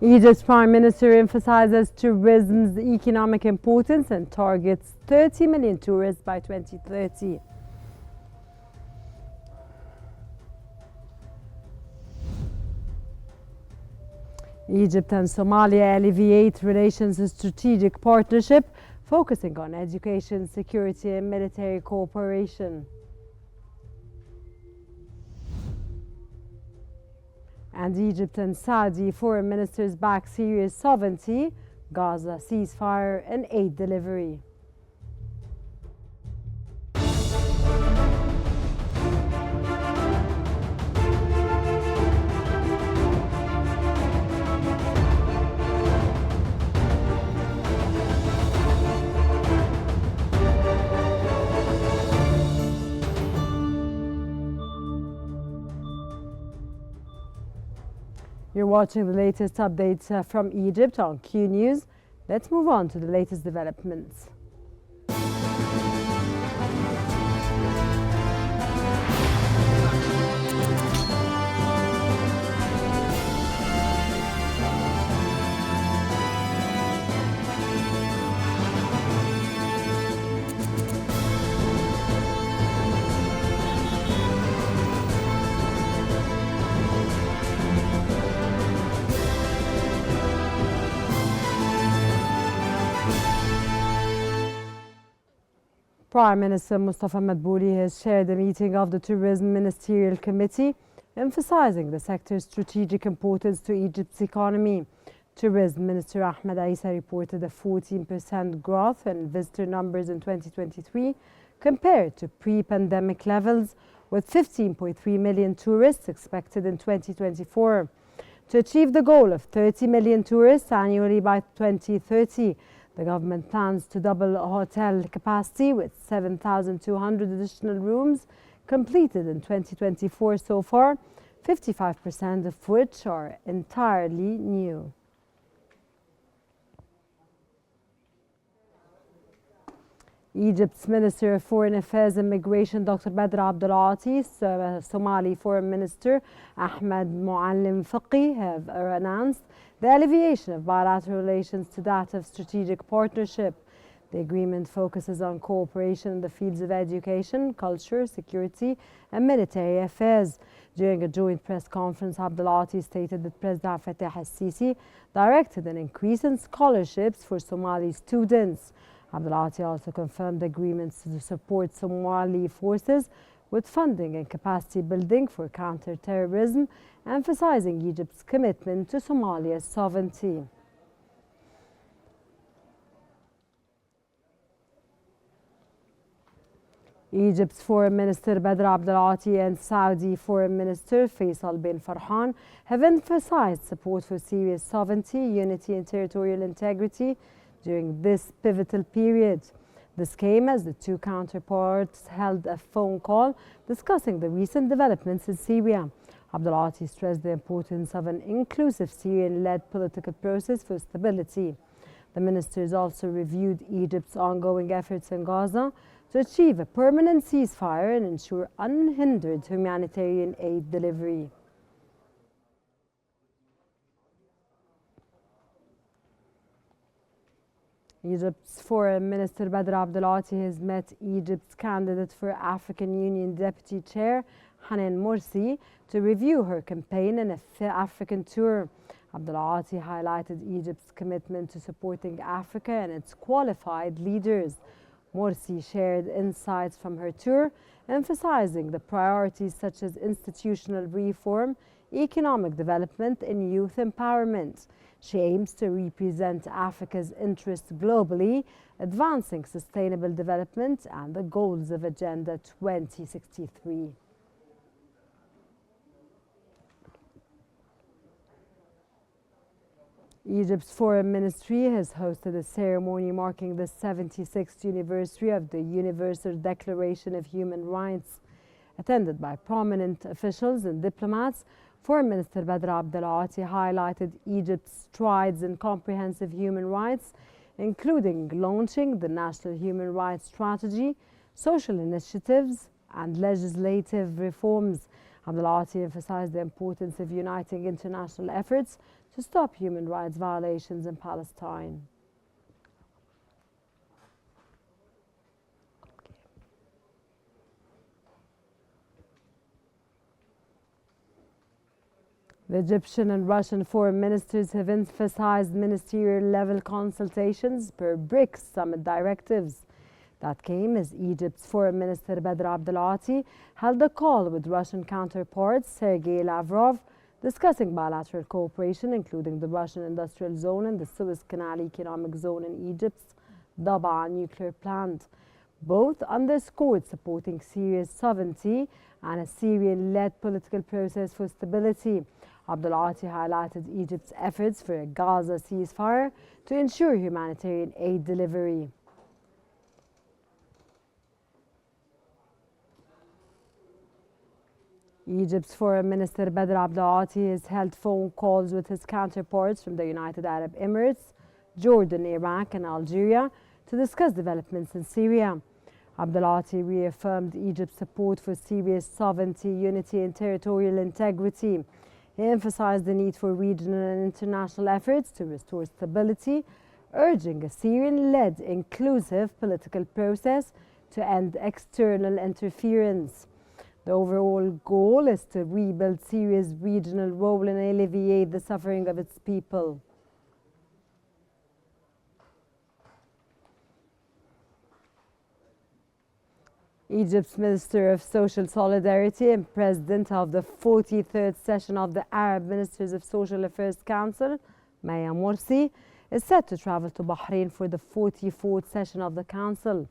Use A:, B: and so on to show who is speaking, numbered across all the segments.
A: Egypt's Prime Minister emphasizes tourism's economic importance and targets 30 million tourists by 2030. Egypt and Somalia alleviate relations of strategic partnership, focusing on education, security, and military cooperation. And Egypt and Saudi foreign ministers back Syria's sovereignty, Gaza ceasefire, and aid delivery. You're watching the latest updates from Egypt on Qnews. Let's move on to the latest developments. Prime Minister Mustafa Madbouli has chaired a meeting of the Tourism Ministerial Committee, emphasizing the sector's strategic importance to Egypt's economy. Tourism Minister Ahmed Isa reported a 14% growth in visitor numbers in 2023 compared to pre-pandemic levels, with 15.3 million tourists expected in 2024. To achieve the goal of 30 million tourists annually by 2030, the government plans to double hotel capacity with 7,200 additional rooms completed in 2024 so far, 55% of which are entirely new. Egypt's Minister of Foreign Affairs and Migration, Dr. Badr Abdulati, Somali Foreign Minister Ahmed Muallim Faqi have announced the alleviation of bilateral relations to that of strategic partnership. The agreement focuses on cooperation in the fields of education, culture, security, and military affairs. During a joint press conference, Abdulati stated that President Fattah al-Sisi directed an increase in scholarships for Somali students. Abdulati also confirmed agreements to support Somali forces with funding and capacity building for counter-terrorism, emphasizing Egypt's commitment to Somalia's sovereignty. Egypt's Foreign Minister Badr Abdulati and Saudi Foreign Minister Faisal bin Farhan have emphasized support for Syria's sovereignty, unity, and territorial integrity during this pivotal period. This came as the two counterparts held a phone call discussing the recent developments in Syria. Abdulati stressed the importance of an inclusive Syrian-led political process for stability. The ministers also reviewed Egypt's ongoing efforts in Gaza to achieve a permanent ceasefire and ensure unhindered humanitarian aid delivery. Egypt's Foreign Minister Badr Abdulati has met Egypt's candidate for African Union Deputy Chair, Hanan Morsi, to review her campaign and African tour. Abdulati highlighted Egypt's commitment to supporting Africa and its qualified leaders. Morsi shared insights from her tour, emphasizing the priorities such as institutional reform, economic development, and youth empowerment. She aims to represent Africa's interests globally, advancing sustainable development and the goals of Agenda 2063. Egypt's Foreign Ministry has hosted a ceremony marking the 76th anniversary of the Universal Declaration of Human Rights. Attended by prominent officials and diplomats, Foreign Minister Badr Abdulati highlighted Egypt's strides in comprehensive human rights, including launching the National Human Rights Strategy, social initiatives, and legislative reforms. Abdulati emphasized the importance of uniting international efforts to stop human rights violations in Palestine. The Egyptian and Russian foreign ministers have emphasized ministerial-level consultations per BRICS summit directives. That came as Egypt's Foreign Minister Badr Abdulati held a call with Russian counterparts Sergei Lavrov, discussing bilateral cooperation, including the Russian Industrial Zone and the Suez Canal Economic Zone in Egypt's Daba nuclear plant. Both underscored supporting Syria's sovereignty and a Syrian-led political process for stability. Abdulati highlighted Egypt's efforts for a Gaza ceasefire to ensure humanitarian aid delivery. Egypt's Foreign Minister Badr Abdulati has held phone calls with his counterparts from the United Arab Emirates, Jordan, Iraq and Algeria to discuss developments in Syria. Abdulati reaffirmed Egypt's support for Syria's sovereignty, unity and territorial integrity. He emphasized the need for regional and international efforts to restore stability, urging a Syrian-led inclusive political process to end external interference. The overall goal is to rebuild Syria's regional role and alleviate the suffering of its people. Egypt's Minister of Social Solidarity and President of the 43rd session of the Arab Ministers of Social Affairs Council, Maya Morsi, is set to travel to Bahrain for the 44th session of the Council.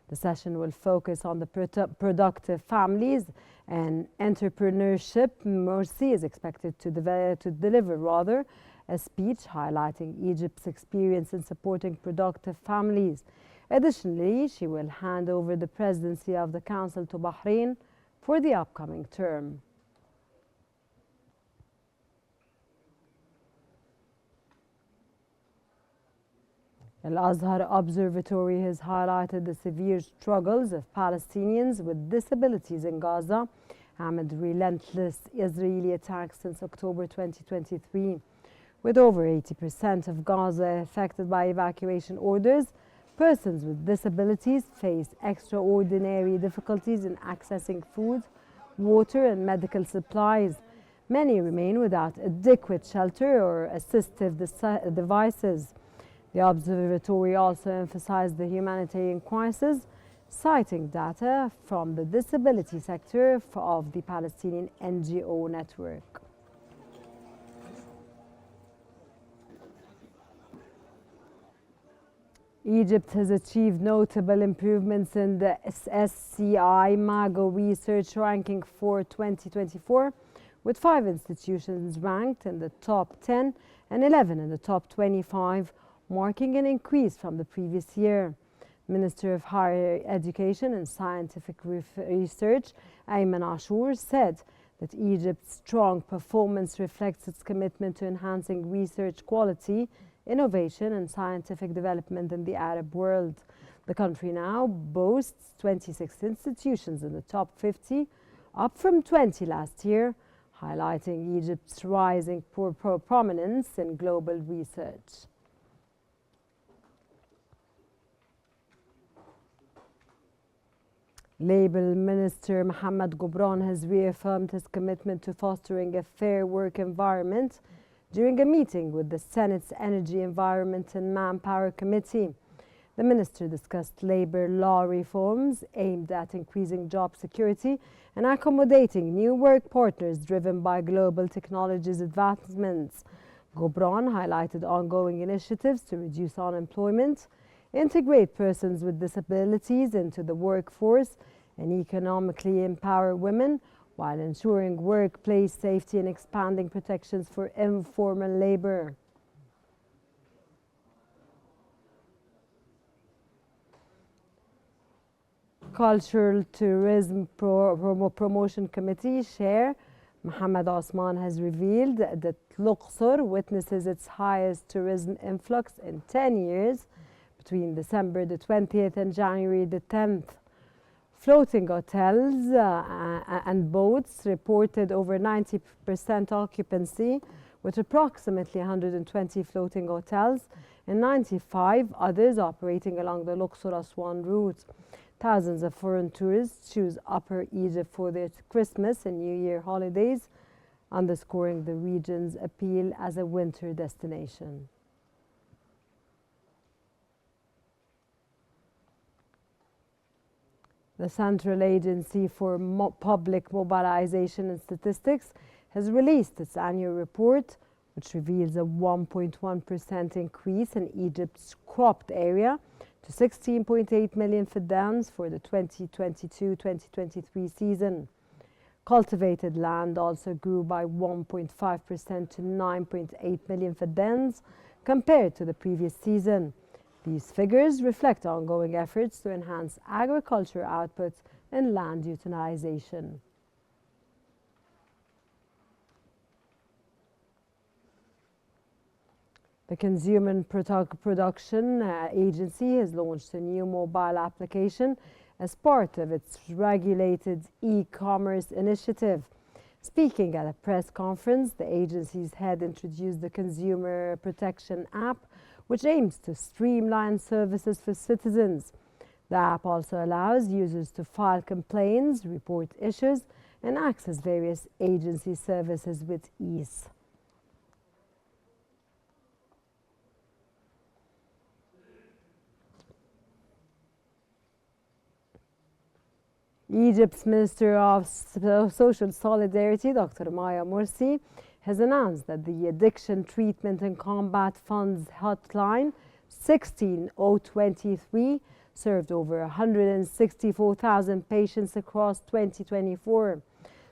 A: The session will focus on the productive families and entrepreneurship. Morsi is expected to deliver a speech highlighting Egypt's experience in supporting productive families. Additionally, she will hand over the presidency of the Council to Bahrain for the upcoming term. Al-Azhar Observatory has highlighted the severe struggles of Palestinians with disabilities in Gaza amid relentless Israeli attacks since October 2023. With over 80% of Gaza affected by evacuation orders, persons with disabilities face extraordinary difficulties in accessing food, water and medical supplies. Many remain without adequate shelter or assistive devices. The observatory also emphasized the humanitarian crisis, citing data from the disability sector of the Palestinian NGO network. Egypt has achieved notable improvements in the SCI Mago Research ranking for 2024, with 5 institutions ranked in the top 10 and 11 in the top 25, marking an increase from the previous year. Minister of Higher Education and Scientific Research, Ayman Ashur, said that Egypt's strong performance reflects its commitment to enhancing research quality, innovation and scientific development in the Arab world. The country now boasts 26 institutions in the top 50, up from 20 last year, highlighting Egypt's rising prominence in global research. Labour Minister Mohammed Gobran has reaffirmed his commitment to fostering a fair work environment during a meeting with the Senate's Energy, Environment and Manpower Committee. The minister discussed labour law reforms aimed at increasing job security and accommodating new work partners driven by global technologies advancements. Gobran highlighted ongoing initiatives to reduce unemployment, integrate persons with disabilities into the workforce, and economically empower women, while ensuring workplace safety and expanding protections for informal labour. Cultural Tourism Promotion Committee Chair Mohammed Osman has revealed that Luqsor witnesses its highest tourism influx in 10 years between December the 20th and January the 10th. Floating hotels and boats reported over 90% occupancy, with approximately 120 floating hotels and 95 others operating along the Luxor-Aswan route. Thousands of foreign tourists choose Upper Egypt for their Christmas and New Year holidays, underscoring the region's appeal as a winter destination. The Central Agency for Public Mobilization and Statistics has released its annual report, which reveals a 1.1% increase in Egypt's cropped area to 16.8 million fidans for the 2022-2023 season. Cultivated land also grew by 1.5% to 9.8 million fidans compared to the previous season. These figures reflect ongoing efforts to enhance agriculture output and land utilization. The Consumer Production Agency has launched a new mobile application as part of its regulated e-commerce initiative. Speaking at a press conference, the agency's head introduced the Consumer Protection app, which aims to streamline services for citizens. The app also allows users to file complaints, report issues, and access various agency services with ease. Egypt's Minister of Social Solidarity, Dr. Maya Morsi, has announced that the Addiction Treatment and Combat Fund's hotline 16023 served over 164,000 patients across 2024.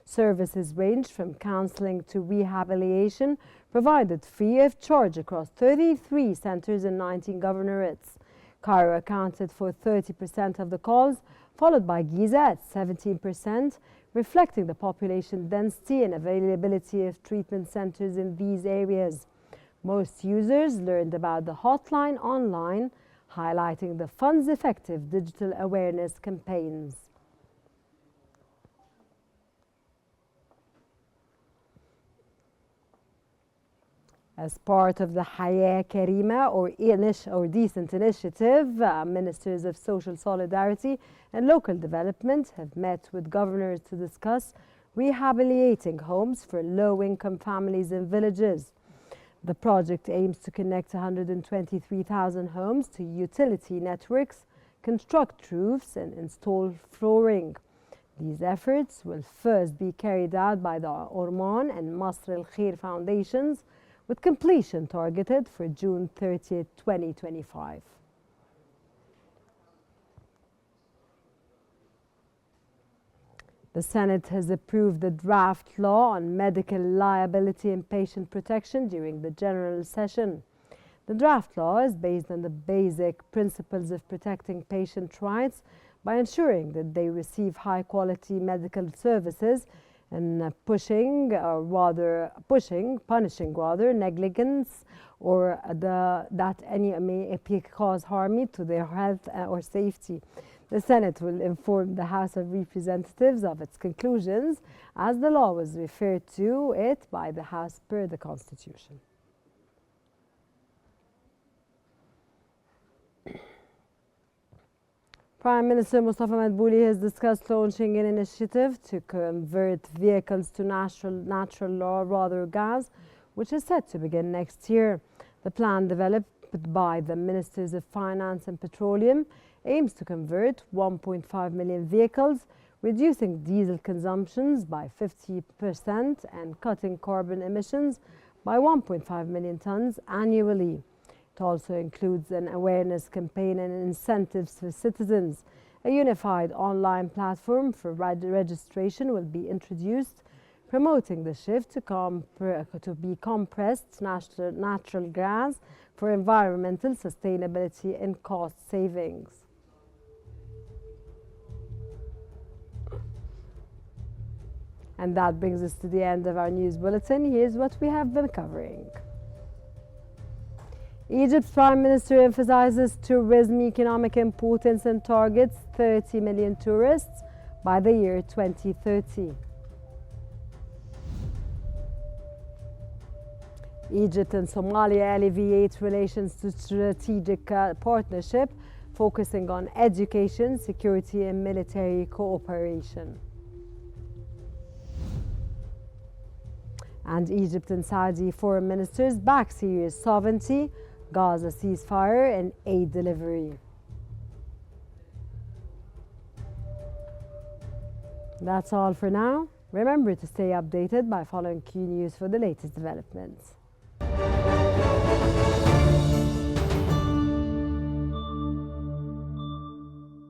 A: Services ranged from counseling to rehabilitation, provided free of charge across 33 centers in 19 governorates. Cairo accounted for 30% of the calls, followed by Giza at 17%, reflecting the population density and availability of treatment centers in these areas. Most users learned about the hotline online, highlighting the fund's effective digital awareness campaigns. As part of the Haya Karima or Decent Initiative, Ministers of Social Solidarity and Local Development have met with governors to discuss rehabilitating homes for low-income families in villages. The project aims to connect 123,000 homes to utility networks, construct roofs, and install flooring. These efforts will first be carried out by the Orman and Masr al-Khair foundations, with completion targeted for June 30, 2025. The Senate has approved the draft law on medical liability and patient protection during the general session. The draft law is based on the basic principles of protecting patient rights by ensuring that they receive high-quality medical services and punishing negligence or that any may cause harm to their health or safety. The Senate will inform the House of Representatives of its conclusions, as the law was referred to it by the House per the Constitution. Prime Minister Mustafa Madbouli has discussed launching an initiative to convert vehicles to natural law rather gas, which is set to begin next year. The plan, developed by the Ministers of Finance and Petroleum, aims to convert 1.5 million vehicles, reducing diesel consumptions by 50% and cutting carbon emissions by 1.5 million tons annually. It also includes an awareness campaign and incentives for citizens. A unified online platform for registration will be introduced, promoting the shift to be compressed natural gas for environmental sustainability and cost savings. And that brings us to the end of our news bulletin. Here's what we have been covering. Egypt's Prime Minister emphasizes tourism economic importance and targets 30 million tourists by the year 2030. Egypt and Somalia alleviate relations to strategic partnership, focusing on education, security, and military cooperation. And Egypt and Saudi foreign ministers back Syria's sovereignty, Gaza ceasefire, and aid delivery. That's all for now. Remember to stay updated by following Qnews for the latest developments.